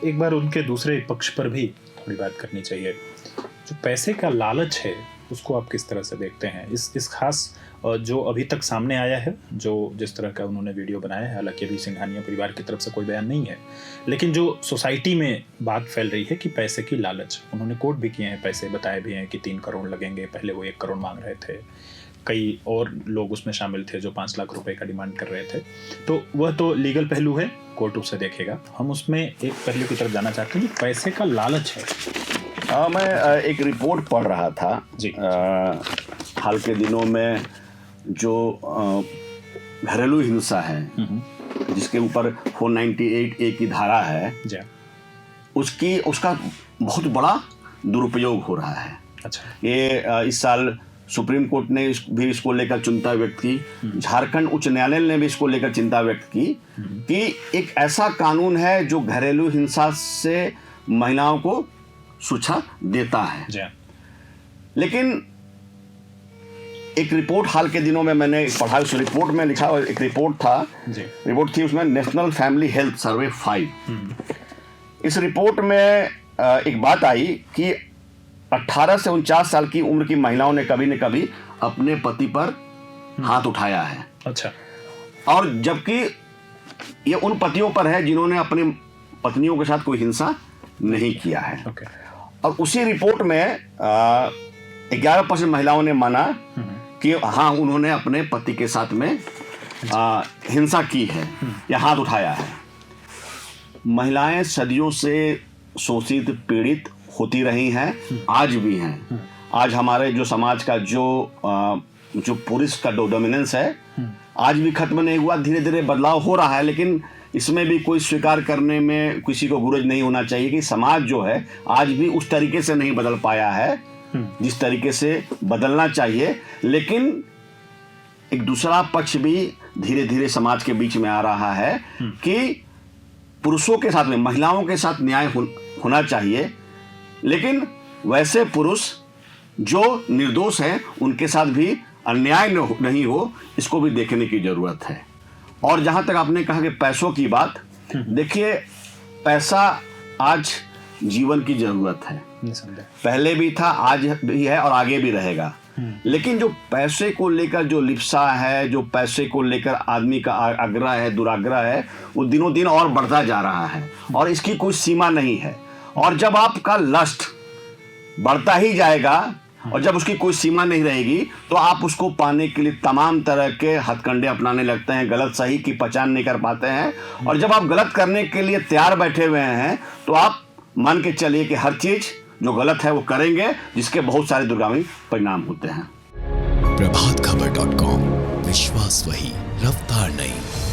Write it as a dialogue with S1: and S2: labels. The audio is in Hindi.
S1: एक बार उनके दूसरे पक्ष पर भी थोड़ी बात करनी चाहिए। जो पैसे का लालच है उसको आप किस तरह से देखते हैं? इस खास जो अभी तक सामने आया है, जो जिस तरह का उन्होंने वीडियो बनाया है, हालांकि अभी सिंघानिया परिवार की तरफ से कोई बयान नहीं है, लेकिन जो सोसाइटी में बात फैल रही है कि पैसे की लालच, उन्होंने कोट भी किए हैं, पैसे बताए भी हैं कि 3 करोड़ लगेंगे, पहले वो 1 करोड़ मांग रहे थे, कई और लोग उसमें शामिल थे जो 5 लाख रुपए का डिमांड कर रहे थे। तो वह तो लीगल पहलू है, कोर्ट उसे देखेगा। हम उसमें एक पहलू की तरफ जाना चाहते हैं, पैसे का लालच है।
S2: मैं एक रिपोर्ट पढ़ रहा था जी। हाल के दिनों में जो घरेलू हिंसा है, जिसके ऊपर 498A की धारा है, उसका बहुत बड़ा दुरुपयोग हो रहा है। अच्छा। ये इस साल सुप्रीम कोर्ट ने भी इसको लेकर चिंता व्यक्त की, झारखंड उच्च न्यायालय ने भी इसको लेकर चिंता व्यक्त की कि एक ऐसा कानून है जो घरेलू हिंसा से महिलाओं को सुरक्षा देता है। लेकिन एक रिपोर्ट हाल के दिनों में मैंने पढ़ा, उस रिपोर्ट में लिखा, एक रिपोर्ट थी उसमें नेशनल फैमिली हेल्थ सर्वे 5। इस रिपोर्ट में एक बात आई कि 18 से 49 साल की उम्र की महिलाओं ने कभी न कभी अपने पति पर हाथ उठाया है। अच्छा। और जबकि ये उन पतियों पर है जिन्होंने अपनी पत्नियों के साथ कोई हिंसा नहीं किया है। okay. और उसी रिपोर्ट में 11% महिलाओं ने माना कि हाँ, उन्होंने अपने पति के साथ में हिंसा की है या हाथ उठाया है। महिलाएं सदियों से शोषित, पीड़ित होती रही हैं, आज भी हैं। आज हमारे जो समाज का जो पुरुष का डोमिनेंस है, आज भी खत्म नहीं हुआ, धीरे धीरे बदलाव हो रहा है। लेकिन इसमें भी कोई स्वीकार करने में किसी को गुरेज नहीं होना चाहिए कि समाज जो है आज भी उस तरीके से नहीं बदल पाया है जिस तरीके से बदलना चाहिए। लेकिन एक दूसरा पक्ष भी धीरे धीरे समाज के बीच में आ रहा है कि पुरुषों के साथ में महिलाओं के साथ न्याय होना चाहिए, लेकिन वैसे पुरुष जो निर्दोष हैं उनके साथ भी अन्याय नहीं हो, इसको भी देखने की जरूरत है। और जहां तक आपने कहा कि पैसों की बात, देखिए, पैसा आज जीवन की जरूरत है, पहले भी था, आज भी है और आगे भी रहेगा। लेकिन जो पैसे को लेकर जो लिप्सा है, जो पैसे को लेकर आदमी का आग्रह है, दुराग्रह है, वो दिनों दिन और बढ़ता जा रहा है और इसकी कोई सीमा नहीं है। और जब आपका लस्ट बढ़ता ही जाएगा और जब उसकी कोई सीमा नहीं रहेगी तो आप उसको पाने के लिए तमाम तरह के हथकंडे अपनाने लगते हैं, गलत सही की पहचान नहीं कर पाते हैं। और जब आप गलत करने के लिए तैयार बैठे हुए हैं तो आप मान के चलिए कि हर चीज जो गलत है वो करेंगे, जिसके बहुत सारे दुर्गामी परिणाम होते हैं।
S3: प्रभातखबर.com, विश्वास वही, रफ्तार नहीं।